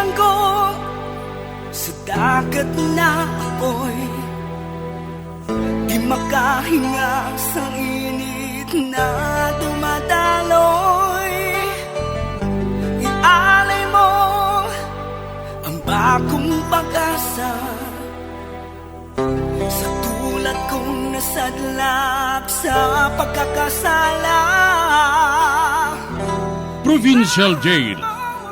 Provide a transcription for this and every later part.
Ilang ko sa dagat na apoy, di makahinga sa init na dumadaloy. Ialay mo ang bagong pag-asa sa tulad kong nasadlak sa pagkakasala. Provincial Jail,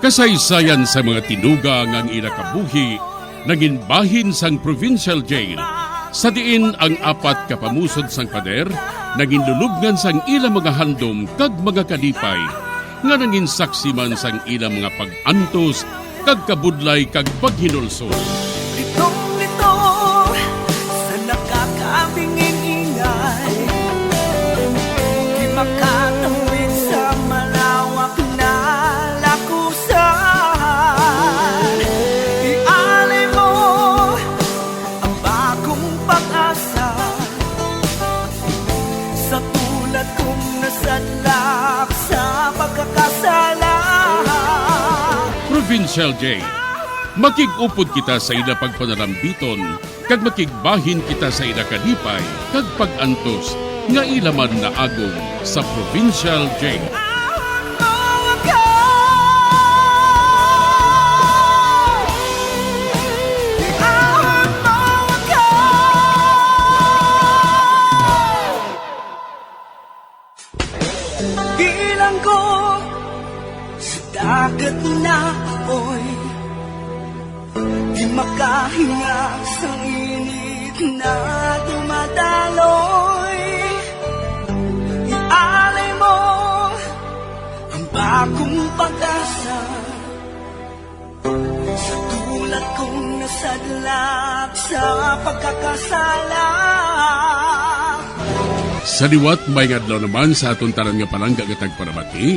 kasaysayan sa mga tinuga ngang inakabuhi, naging bahin sang Provincial Jail. Sa diin ang apat kapamusod sang pader, naging lulubngan sang ilang mga handom kag mga kalipay, nga naging saksi man sang ilang mga pag-antos, kag kabudlay kag paghinulsol. Litong-lito sa nakakabingin ingay, di makatawid sa malawak na lakusan. Ialay mo ang bagong pag-asa sa tulad kong nasadlak sa pagkakasala. Provincial Jail, makig-upod kita sa ila pagpanarambiton, kag makigbahin kita sa ila kalipay, kag pag-antos, nga ilaman na agong sa Provincial Jail. Bilang ko sa dagat na apoy, di makahinga sa init na dumadaloy. Ialay mo ang bagong pag-asa sa tulad kong nasadlak sa pagkakasala. Sa liwat may adlaw naman sa aton tanan nga palangga nga tagparamati,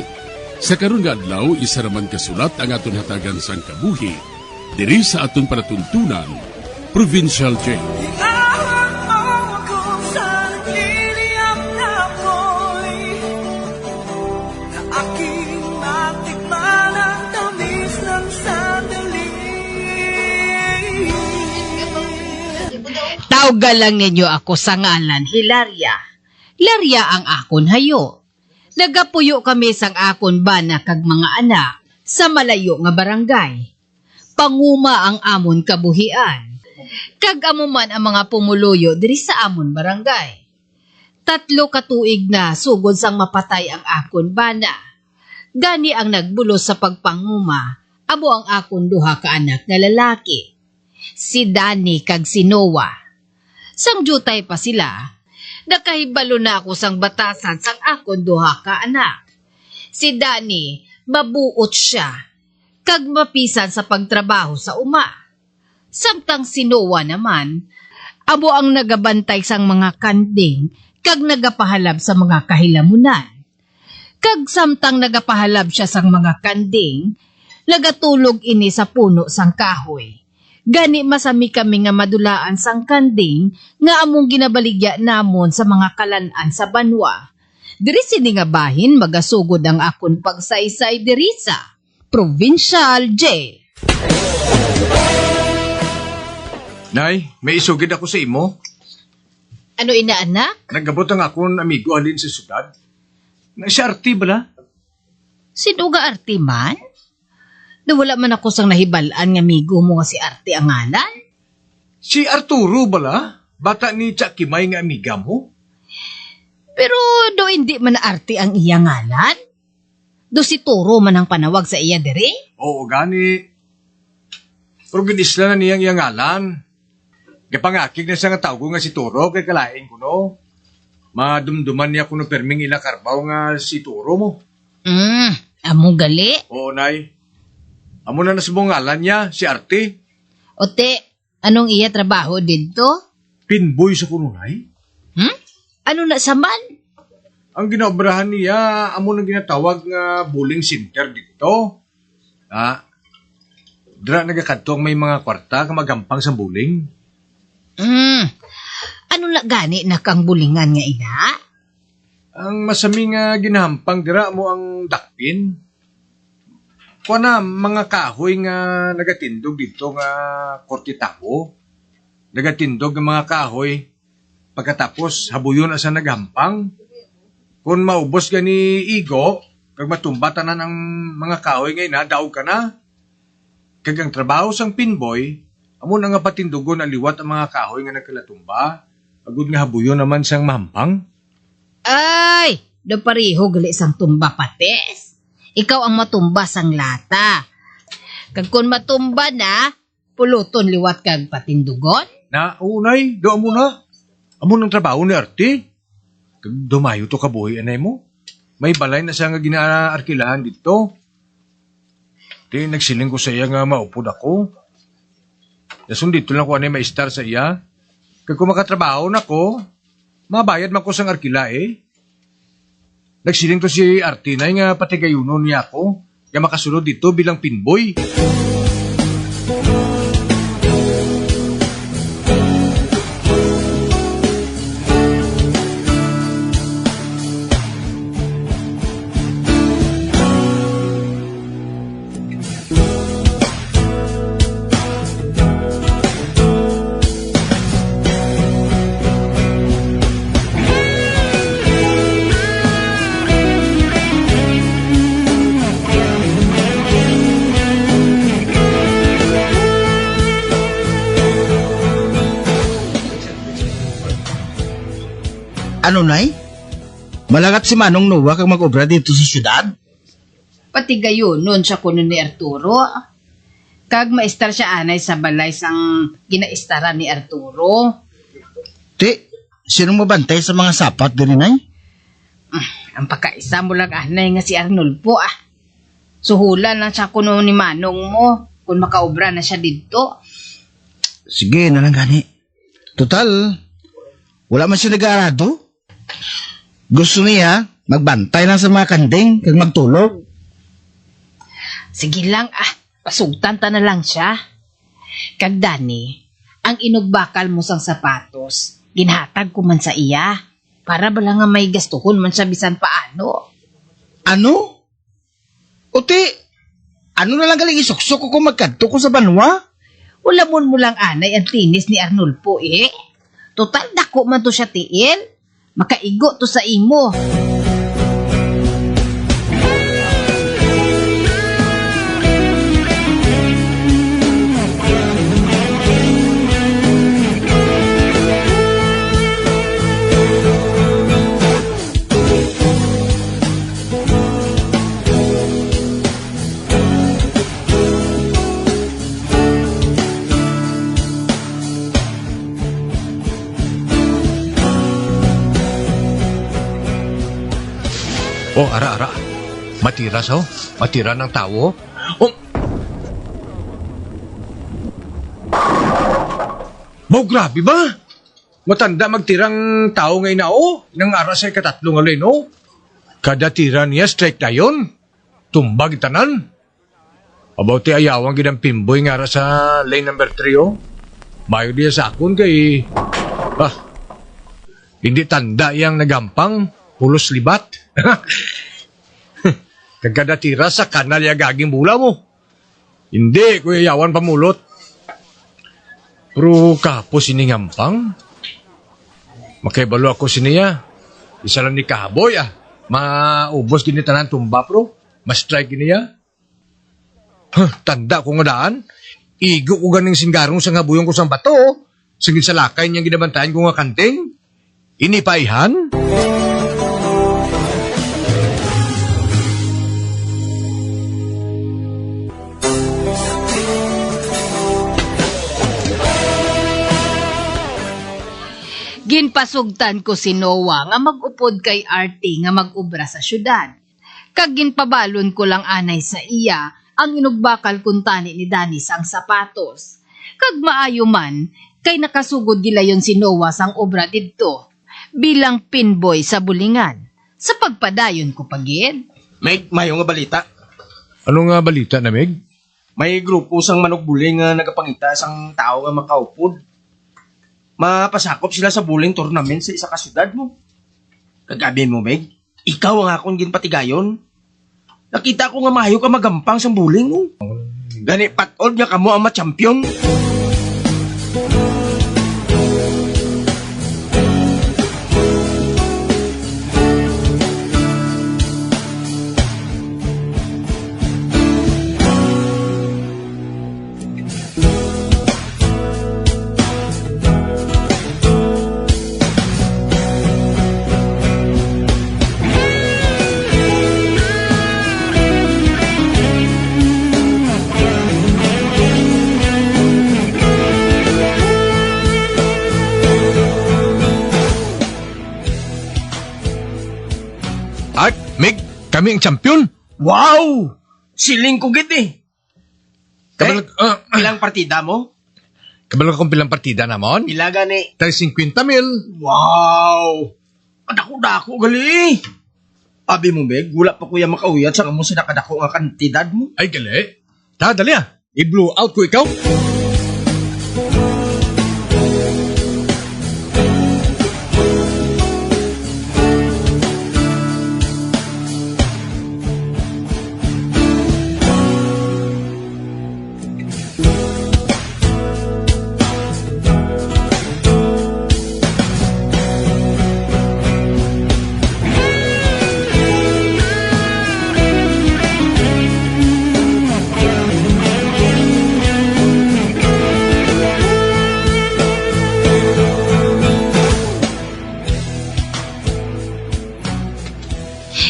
sa karon nga adlaw isa raman kasulat ang aton hatagan sang kabuhi diri sa aton panatuntunan, Provincial Jail. Iahon mo ako sa nagliliyap na apoy, na aking matikman ang tamis ng sandali. Tawga lang ninyo ako sa ngalan, Hilaria. Larya ang akon hayo. Nagapuyo kami sang akon bana kag mga anak sa malayo nga barangay. Panguma ang amon kabuhian. Kag amo man ang mga pumuluyo diri sa amon barangay. 3 katuig na sugod sang mapatay ang akon bana. Gani ang nagbulos sa pagpanguma, amo ang akon duha ka anak na lalaki. Si Danny kag si Noah. Sang jutay pa sila, nakahibalo na ako sang batasan sang akon duha ka anak. Si Danny, mabuot siya, kag mapisan sa pagtrabaho sa uma. Samtang si Noah naman, abo ang nagabantay sang mga kanding, kag nagapahalab sa mga kahilamunan. Kag samtang nagapahalab siya sang mga kanding, nagatulog ini sa puno sang kahoy. Gani masami kami nga madulaan sang kanding nga among ginabaligya namon sa mga kalan-an sa banwa. Diri sini nga bahin magasugod ang akon pagsaysay diri sa Provincial Jail. Nay, may isugid ako sa imo. Ano inaanak? Nagabot ang akong amigo halin sa syudad. Na siya arti bala? Sino nga Arti man? Wala man ako sang nahibalaan nga migo mo nga si Arti ang ngalan. Si Arturo bala? Bata ni Chakimay nga amiga mo? Pero do hindi man Arti ang iya ngalan? Do si Turo man ang panawag sa iya diri? Oo, gani. Pero ginisla na niyang iyang ngalan. Gapangakig na siya nga tawgo nga si Turo kay kalaing ko no. Madumduman niya kuno perming ila karbaw nga si Turo mo. Amo gali? Oo, nay. Amo na nasubong ngalan niya, si Arte. Ote, anong iya trabaho dito? Pinboy sa kuno, nay. Ano na saman? Ang ginaobrahan niya, amo nang ginatawag nga bowling center dito. Dira nagakadto ang may mga kwarta ka magampang sa bowling. Ano na gani na kang bulingan nga ina? Ang masami nga ginahampang dira mo ang dakpin. Kuha na, mga kahoy nga nagatindog dito nga kortitapo. Nagatindog ng mga kahoy. Pagkatapos, habuyon asa naghampang. Kung maubos gani Igo, kag matumba tanan ang mga kahoy ngayon na, daog ka na. Kag ang trabaho sang pinboy, amo na nga patindugon ang liwat ang mga kahoy nga nagkalatumba. Agud nga habuyon naman siyang mahampang. Ay, do pareho gali sang tumba pates. Ikaw ang matumba sang lata. Kag kun matumba na, puluton liwat kag patindugon. Na, unay, doon mo na. Amo ng trabaho ni Arte. Kag dumayo to kabuhi, anay mo. May balay na siya nga ginaarkilahan dito. Di, nagsiling ko sa iya nga maupod ako. Dasun dito lang ko anay maistar sa iya. Kag kung makatrabaho na ko, mabayad man ko sang arkila eh. Nagsiling to si Arte na nga patigayunon niya ako. Nga makasunod dito bilang pinboy. Ano, Nay? Malagat si Manong Noah kag mag-obra dito sa syudad? Pati gayon nun siya kuno ni Arturo. Kag maistar siya anay sa balay sang ginaistaran ni Arturo. Ti, sinong mabantay sa mga sapat din, Nay? Ang pagkaisa mo lang anay nga si Arnulfo Suhulan lang siya kuno ni Manong mo kung makaobra na siya dito. Sige, na lang gani. Total, wala man siya nag-aarado. Gusto niya magbantay lang sa mga kanding kag magtulog. Sige lang pasugtan ta na lang siya. Kag Dani, ang inugbakal mo sang sapatos, ginhatag ko man sa iya. Para bala nga may gastuhon man siya bisan paano. Ano? Uti, ano na lang galing isuksok ko kung magkadto ko sa banwa? Wala mo lang anay ang tinis ni Arnulfo Total dako man to siya tiil. Makaigo to sa imo. Oh, ara. Matira sa matira ng tao. Oh. Mau grabe ba? Matanda magtirang tao ngayon na nang aras ay katatlong alin Kada tira niya strike na yun. Tumbag tanan. About ti ayawang ginang pimboy nga aras sa lane number 3 Mayo diya sa akon kay hindi tanda yang nagampang pulos libat. Kagada tira sa kanal ya gaging bula mo. Hindi, kuya yawan pamulot. Pero kapos siningampang. Makaibalo ako siniya. Isa lang ni Kaboy Maubos din ni tanan tumba pro. Ma-strike niya. Tanda ko nga daan. Igo ko ganing singgarong sa ngabuyong ko sa bato. Sige sa lakay niyang ginabantayan ko nga kanting. Inipaihan. Ginpasugtan ko si Noah nga mag-upod kay Arte nga mag-ubra sa syudad. Kag ginpabalon ko lang anay sa iya ang inugbakal kuntani ni Dani sang sapatos. Kag maayo man kay nakasugod gilayon si Noah sang obra didto bilang pinboy sa bulingan. Sa pagpadayon ko pagid. Meg, mayo nga balita. Ano nga balita na, Meg? May grupo sang manugbuling nga nagapangita sang tao nga makaupod. Mapasakop sila sa buling tournament sa isa ka syudad mo. Kagabi mo, Meg, ikaw ang akong ginpatigayon. Nakita ko nga mayo ka magampang sa buling mo. Gani patod nga kamo ang ma-champion. At, Meg, kami ang champion. Wow! Siling ko gid eh. Kabal, Ilang partida mo? kabal akong pilang partida namon. Pila gani? Tayo 50,000. Wow! Kadako-dako gali. Abi mo, Meg, wala pa kuya makauyat sa kamo sa nakadako nga kantidad mo. Ay, gali. Dali ah. I-blow out ko ikaw.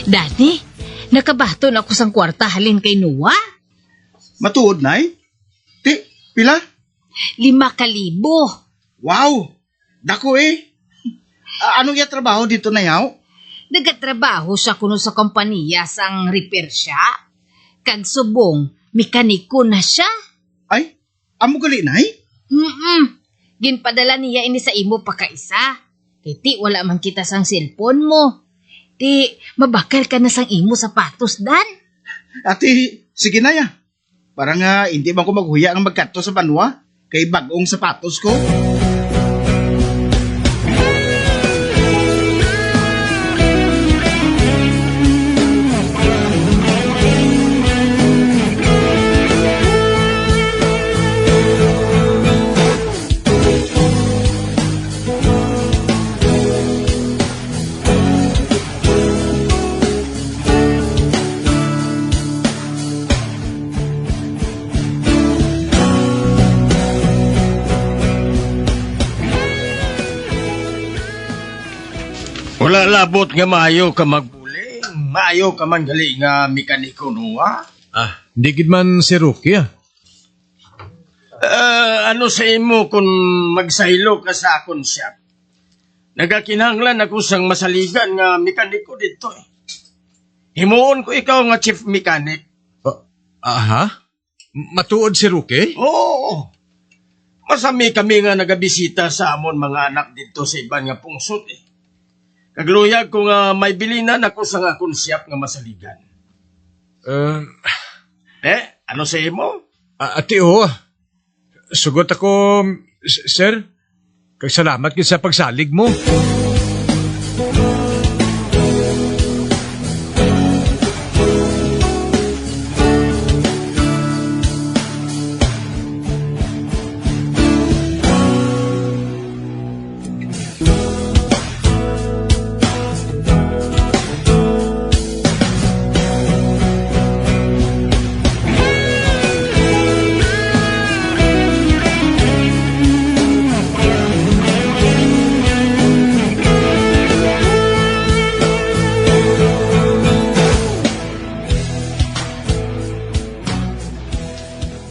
Dani, nakabaton ako sang kwarta halin kay Noah. Matuod, nay? Ti, pila? 5,000. Wow! Dako eh. Anong iya trabaho dito na yaw? Nagatrabaho siya kuno sa kompanya sang repair siya. Kag subong, mekaniko na siya. Ay, amo gali, nay? Ginpadala niya ini sa imo pa kaisa. Titi, wala man kita sang cellphone mo. Ti, mabakal ka na sang imo sapatos, Dan. Ati, sige na ya. Para nga, hindi man ko maghuya ang magkato sa banwa. Kay bagong sapatos ko. Wala labot nga maayo ka magbuling. Maayo ka man gali nga mekaniko Noah. Ah, hindi gid man si Rookie ah. Ano sa imo kung magsahilo ka sa akon shop? Nagakinahanglan ako sang masaligan nga mekaniko dito eh. Himuon ko ikaw nga chief mechanic. Aha? Matuod si Rookie? Oo. Masami kami nga nagabisita sa amon mga anak dito sa iban nga pungsot eh. Kagluyag ko nga may bilinan ako sa akon shop nga masaligan. Ano sa imo? Ati sugot ako, sir. Kag salamat kid sa pagsalig mo.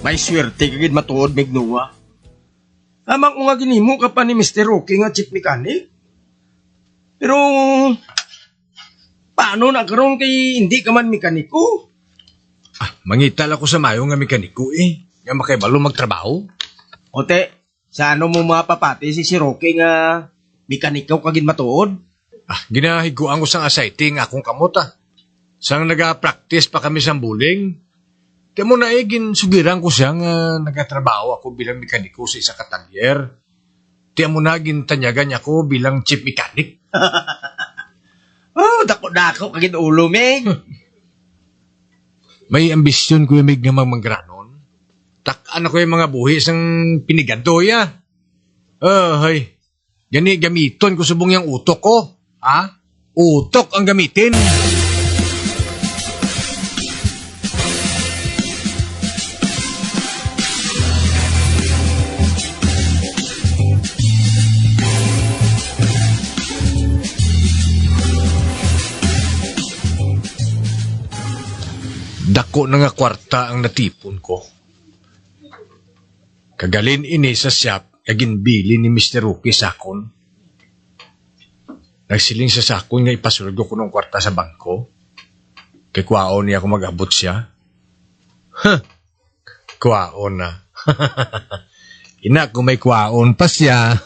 May swerte kagid matuod mig Noah. Amang ko nga ginhimo ka pa ni Mr. Rocky nga chief mechanic. Pero paano na karon kay hindi ka man mekaniko? Mangital ako sa mayo nga mekaniko eh. Nga makaibalo magtrabaho. Ote, sa ano mo mapapati si Rocky nga mekaniko kagid matuod? Ginahiguan ko sang asayting akong kamot ah. Sang naga-practice pa kami sa buling. Kaya mo na sugiran ko siya nga nagatrabaho ako bilang mekaniko sa isa katalyer. Tiyan mo na gintanyagan niya ako bilang chief mechanic. Dako-dako kagid ulo, Meg. May ambisyon ko yung mig nga mangranon. Tak-an ako yung mga buhi sang piniganto ya. Hay. Gani gamiton ko subong yung utok ko. Ha? Utok ang gamitin. Dako na nga kwarta ang natipon ko. Kagalin ini sa shop, kaginbili ni Mr. Rookie sakon. Nagsiling sa sakon nga ipasulgo ko ng kwarta sa bangko. Kay kwaon niya ako mag-abot siya. Kwaon na. Ina, kung may kwaon pa siya.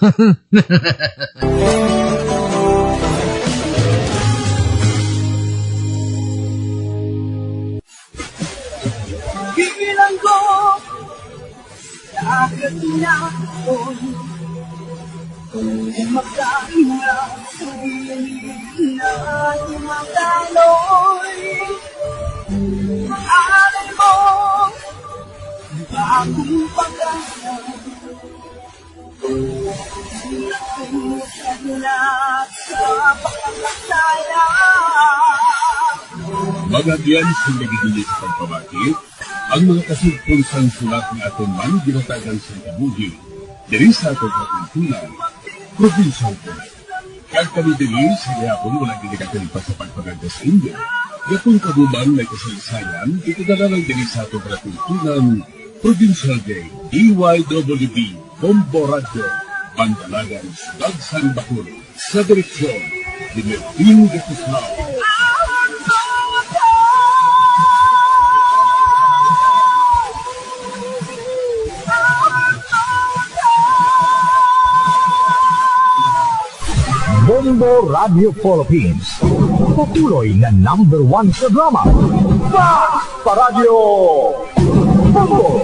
Bibilang ko na agad na ako kung magkaina sabihin na tumataloy. Alay mo bagong pagkaya nakulat sa pagkakasaya. Magagyan sa nagigilit sa pagpabati, ang mga kasugpong sang sulat ng atong man ginatagan sa kabuhi, diri sa atong katuntunan, provincial po. Kag kami diri sa gayapon wala ginikatin pa sa pagpaganda sa India. Gapong kabuban may kasaysayan, itadalang diri sa atong katuntunan, Provincial Day, DYWB, Bombo Radio, Bandalagan, Dagsang Bakul, sa direksyon, Dimertin Gatuslao. Bombo Radio Philippines. Patuloy na #1 sa drama. Pa Radio Bombo!